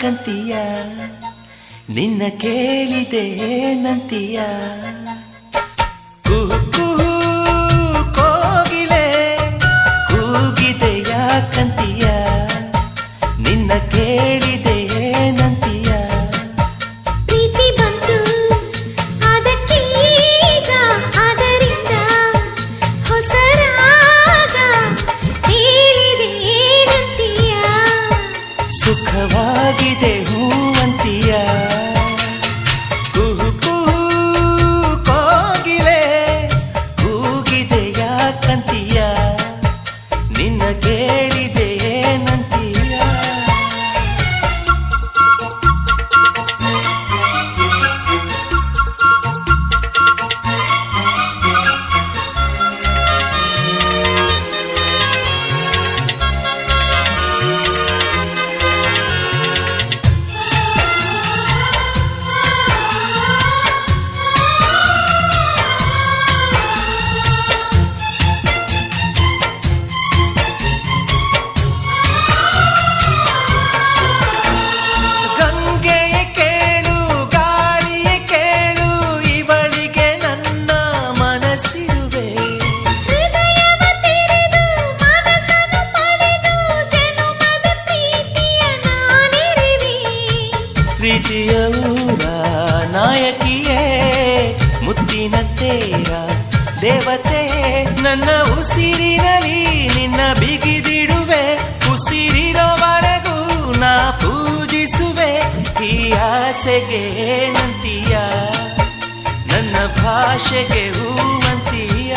ಯಾಕಂತೀಯ ನಿನ್ನ ಕೇಳಿದೆ ನಂತೀಯ ಕೂಗು ಕೋಗಿಲೆ ಕೂಗಿದೆ ಯಾಕಂತೀಯ ನಿನ್ನ ಕೇಳಿದೆ ನಂತೀಯ ಪ್ರೀತಿ ಬಂತು ಅದಕ್ಕೀಗ ಅದರಿಂದ ಹೊಸರಾಗ ಹೇಳಿದೆ ಏನಂತೀಯ ಸುಖವಾಗಿದೆ ಹೂವಂತೀಯ ಕುಹು ಕುಹು ಕೋಗಿಲೆ ಕೂಗಿದೆ ಯಾಕಂತೀಯ ನಿನ್ನ ಕೇಳಿದೆ ಏನಂತೀಯ ಗಂಗೆಯ ಕೇಳು ಗಾಳಿಯ ಕೇಳು ಇವಳಿಗೆ ನನ್ನ ಮನಸ್ಸಿರುವೆ ಹೃದಯವ ತೆರೆದು ಮನಸ್ಸನ್ನು ಪಡೆದು ಜನುಮದ ಪ್ರೀತಿಯ ನಾನಿರುವೆ ಪ್ರೀತಿಯ ಊರ ನಾಯಕಿಯೇ ಮುತ್ತಿನ ತೇರ ದೇವತೆ ನನ್ನ ಉಸಿರಿನಲ್ಲಿ ನಿನ್ನ ಬಿಗಿದಿಡುವೆ ಉಸಿರಿರೋವರೆಗೂ ನಾ ಪೂಜಿಸುವೆ ಈ ಆಸೆಗೆ ಏನಂತೀಯ ನನ್ನ ಭಾಷೆಗೆ ಹೂವಂತೀಯ